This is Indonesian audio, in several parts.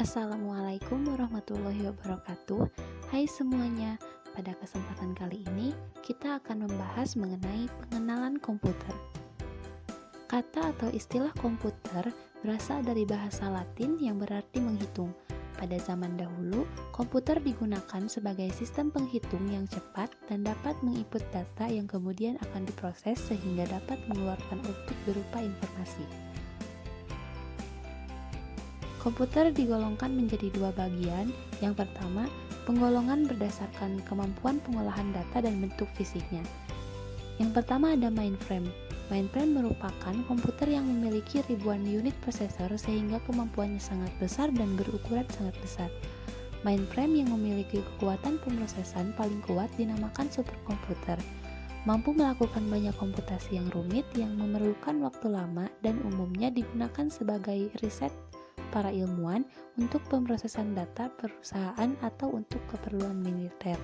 Assalamualaikum warahmatullahi wabarakatuh. Hai semuanya, pada kesempatan kali ini kita akan membahas mengenai pengenalan komputer. Kata atau istilah komputer berasal dari bahasa Latin yang berarti menghitung. Pada zaman dahulu, komputer digunakan sebagai sistem penghitung yang cepat dan dapat menginput data yang kemudian akan diproses sehingga dapat mengeluarkan output berupa informasi. Komputer digolongkan menjadi dua bagian. Yang pertama, penggolongan berdasarkan kemampuan pengolahan data dan bentuk fisiknya. Yang pertama ada mainframe. Mainframe merupakan komputer yang memiliki ribuan unit prosesor sehingga kemampuannya sangat besar dan berukuran sangat besar. Mainframe yang memiliki kekuatan pemrosesan paling kuat dinamakan superkomputer. Mampu melakukan banyak komputasi yang rumit yang memerlukan waktu lama dan umumnya digunakan sebagai riset para ilmuwan untuk pemrosesan data perusahaan atau untuk keperluan militer.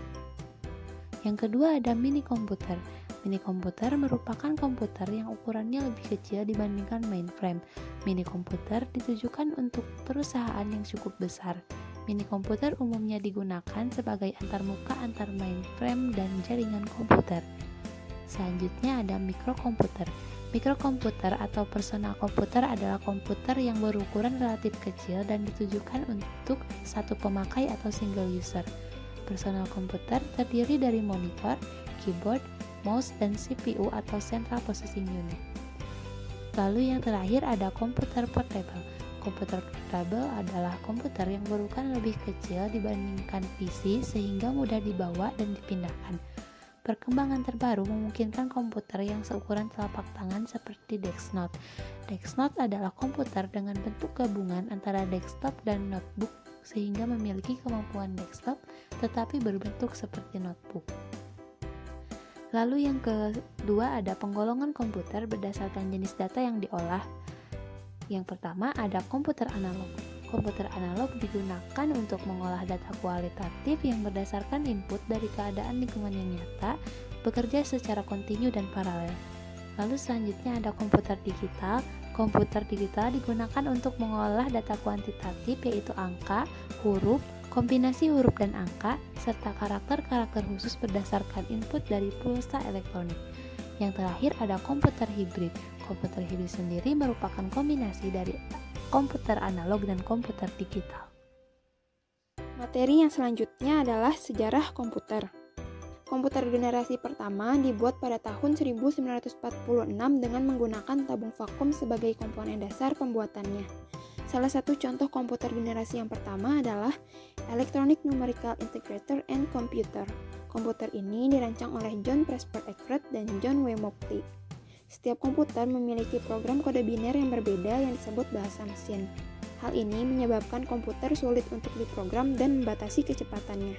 Yang kedua ada mini komputer. Mini komputer merupakan komputer yang ukurannya lebih kecil dibandingkan mainframe. Mini komputer ditujukan untuk perusahaan yang cukup besar. Mini komputer umumnya digunakan sebagai antarmuka antar mainframe dan jaringan komputer. Selanjutnya ada mikrokomputer. Mikrokomputer atau personal komputer adalah komputer yang berukuran relatif kecil dan ditujukan untuk satu pemakai atau single user. Personal komputer terdiri dari monitor, keyboard, mouse, dan CPU atau Central Processing Unit. Lalu yang terakhir ada komputer portable. Komputer portable adalah komputer yang berukuran lebih kecil dibandingkan PC sehingga mudah dibawa dan dipindahkan. Perkembangan terbaru memungkinkan komputer yang seukuran telapak tangan seperti Dexnote. Dexnote adalah komputer dengan bentuk gabungan antara desktop dan notebook sehingga memiliki kemampuan desktop tetapi berbentuk seperti notebook. Lalu yang kedua ada penggolongan komputer berdasarkan jenis data yang diolah. Yang pertama ada komputer analog. Komputer analog digunakan untuk mengolah data kualitatif yang berdasarkan input dari keadaan lingkungan yang nyata, bekerja secara kontinu dan paralel. Lalu selanjutnya ada komputer digital. Komputer digital digunakan untuk mengolah data kuantitatif yaitu angka, huruf, kombinasi huruf dan angka, serta karakter-karakter khusus berdasarkan input dari pulsa elektronik. Yang terakhir ada komputer hibrid. Komputer hibrid sendiri merupakan kombinasi dari komputer analog dan komputer digital. Materi yang selanjutnya adalah sejarah komputer. Komputer generasi pertama dibuat pada tahun 1946 dengan menggunakan tabung vakum sebagai komponen dasar pembuatannya. Salah satu contoh komputer generasi yang pertama adalah Electronic Numerical Integrator and Computer. Komputer ini dirancang oleh John Presper Eckert dan John W. Mauchly. Setiap komputer memiliki program kode biner yang berbeda yang disebut bahasa mesin. Hal ini menyebabkan komputer sulit untuk diprogram dan membatasi kecepatannya.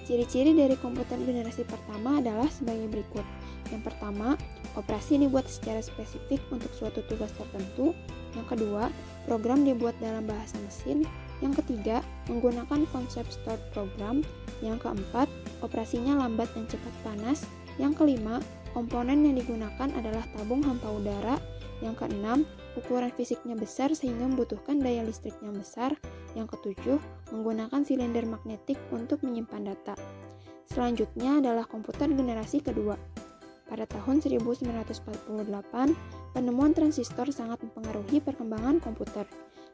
Ciri-ciri dari komputer generasi pertama adalah sebagai berikut. Yang pertama, operasi dibuat secara spesifik untuk suatu tugas tertentu. Yang kedua, program dibuat dalam bahasa mesin. Yang ketiga, menggunakan konsep stored program. Yang keempat, operasinya lambat dan cepat panas. Yang kelima, komponen yang digunakan adalah tabung hampa udara. Yang keenam, ukuran fisiknya besar sehingga membutuhkan daya listrik yang besar. Yang ketujuh, menggunakan silinder magnetik untuk menyimpan data. Selanjutnya adalah komputer generasi kedua. Pada tahun 1948, penemuan transistor sangat mempengaruhi perkembangan komputer.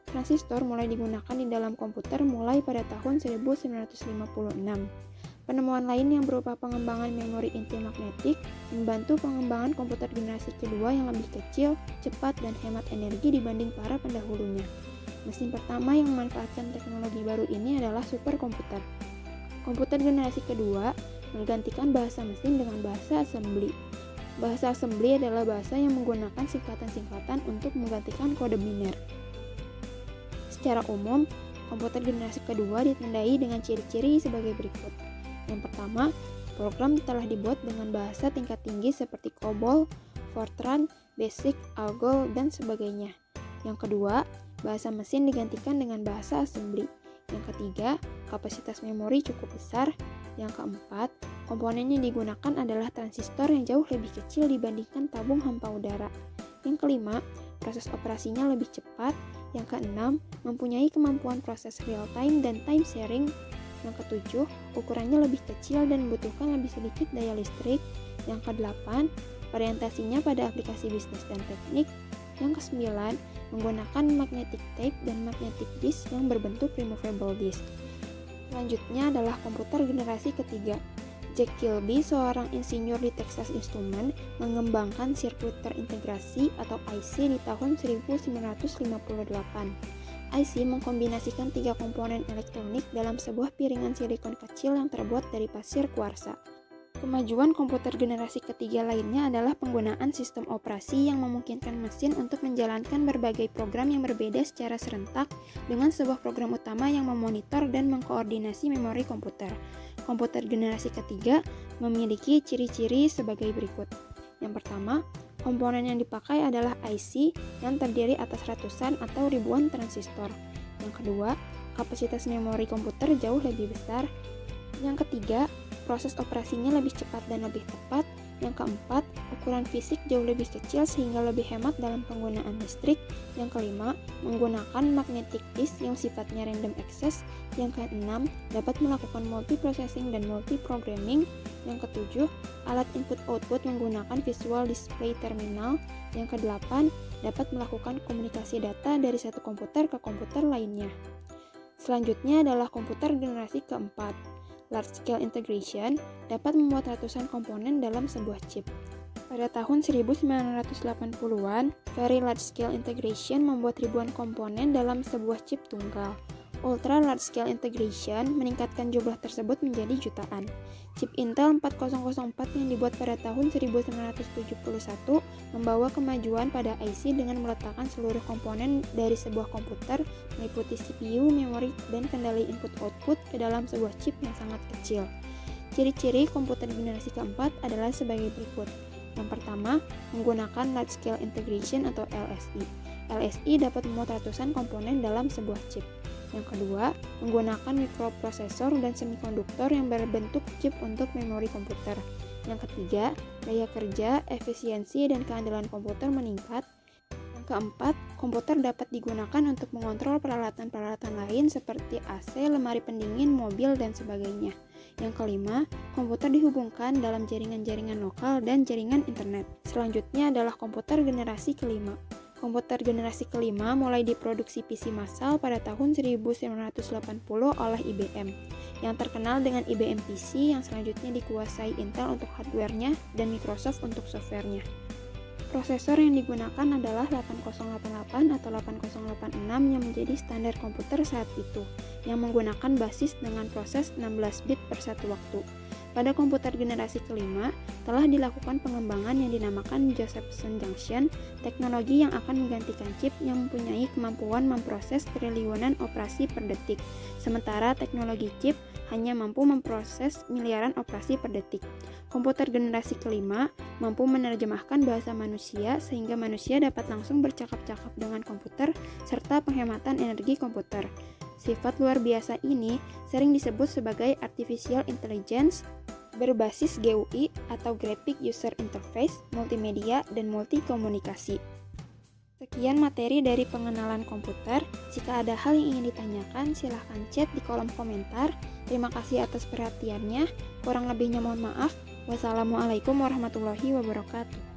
Transistor mulai digunakan di dalam komputer mulai pada tahun 1956. Penemuan lain yang berupa pengembangan memori inti magnetik membantu pengembangan komputer generasi kedua yang lebih kecil, cepat, dan hemat energi dibanding para pendahulunya. Mesin pertama yang memanfaatkan teknologi baru ini adalah superkomputer. Komputer generasi kedua menggantikan bahasa mesin dengan bahasa assembly. Bahasa assembly adalah bahasa yang menggunakan singkatan-singkatan untuk menggantikan kode biner. Secara umum, komputer generasi kedua ditandai dengan ciri-ciri sebagai berikut. Yang pertama, program telah dibuat dengan bahasa tingkat tinggi seperti COBOL, Fortran, BASIC, ALGOL, dan sebagainya. Yang kedua, bahasa mesin digantikan dengan bahasa assembly. Yang ketiga, kapasitas memori cukup besar. Yang keempat, komponen yang digunakan adalah transistor yang jauh lebih kecil dibandingkan tabung hampa udara. Yang kelima, proses operasinya lebih cepat. Yang keenam, mempunyai kemampuan proses real time dan time sharing. Yang ketujuh, ukurannya lebih kecil dan membutuhkan lebih sedikit daya listrik. Yang kedelapan, orientasinya pada aplikasi bisnis dan teknik. Yang kesembilan, menggunakan magnetic tape dan magnetic disk yang berbentuk removable disk. Selanjutnya adalah komputer generasi ketiga. Jack Kilby, seorang insinyur di Texas Instruments, mengembangkan sirkuit terintegrasi atau IC di tahun 1958. IC mengkombinasikan 3 komponen elektronik dalam sebuah piringan silikon kecil yang terbuat dari pasir kuarsa. Kemajuan komputer generasi ketiga lainnya adalah penggunaan sistem operasi yang memungkinkan mesin untuk menjalankan berbagai program yang berbeda secara serentak dengan sebuah program utama yang memonitor dan mengkoordinasi memori komputer. Komputer generasi ketiga memiliki ciri-ciri sebagai berikut. Yang pertama, komponen yang dipakai adalah IC yang terdiri atas ratusan atau ribuan transistor. Yang kedua, kapasitas memori komputer jauh lebih besar. Yang ketiga, proses operasinya lebih cepat dan lebih tepat. Yang keempat, ukuran fisik jauh lebih kecil sehingga lebih hemat dalam penggunaan listrik. Yang kelima, menggunakan magnetic disk yang sifatnya random access. Yang keenam, dapat melakukan multiprocessing dan multiprogramming. Yang ketujuh, alat input-output menggunakan visual display terminal. Yang kedelapan, dapat melakukan komunikasi data dari satu komputer ke komputer lainnya. Selanjutnya adalah komputer generasi keempat. Large-scale integration dapat membuat ratusan komponen dalam sebuah chip. Pada tahun 1980-an, very large-scale integration membuat ribuan komponen dalam sebuah chip tunggal. Ultra large-scale integration meningkatkan jumlah tersebut menjadi jutaan. Chip Intel 4004 yang dibuat pada tahun 1971 membawa kemajuan pada IC dengan meletakkan seluruh komponen dari sebuah komputer meliputi CPU, memori, dan kendali input-output ke dalam sebuah chip yang sangat kecil. Ciri-ciri komputer generasi keempat adalah sebagai berikut. Yang pertama, menggunakan large scale integration atau LSI. LSI dapat memuat ratusan komponen dalam sebuah chip. Yang kedua, menggunakan mikroprosesor dan semikonduktor yang berbentuk chip untuk memori komputer. Yang ketiga, daya kerja, efisiensi, dan keandalan komputer meningkat. Yang keempat, komputer dapat digunakan untuk mengontrol peralatan-peralatan lain seperti AC, lemari pendingin, mobil, dan sebagainya. Yang kelima, komputer dihubungkan dalam jaringan-jaringan lokal dan jaringan internet. Selanjutnya adalah komputer generasi kelima. Komputer generasi kelima mulai diproduksi PC massal pada tahun 1980 oleh IBM, yang terkenal dengan IBM PC yang selanjutnya dikuasai Intel untuk hardware-nya dan Microsoft untuk software-nya. Prosesor yang digunakan adalah 8088 atau 8086 yang menjadi standar komputer saat itu, yang menggunakan basis dengan proses 16 bit per satu waktu. Pada komputer generasi kelima, telah dilakukan pengembangan yang dinamakan Josephson Junction, teknologi yang akan menggantikan chip yang mempunyai kemampuan memproses triliunan operasi per detik, sementara teknologi chip hanya mampu memproses miliaran operasi per detik. Komputer generasi kelima mampu menerjemahkan bahasa manusia sehingga manusia dapat langsung bercakap-cakap dengan komputer serta penghematan energi komputer. Sifat luar biasa ini sering disebut sebagai artificial intelligence berbasis GUI atau Graphic User Interface, multimedia, dan multikomunikasi. Sekian materi dari pengenalan komputer. Jika ada hal yang ingin ditanyakan, silahkan chat di kolom komentar. Terima kasih atas perhatiannya. Kurang lebihnya mohon maaf. Wassalamualaikum warahmatullahi wabarakatuh.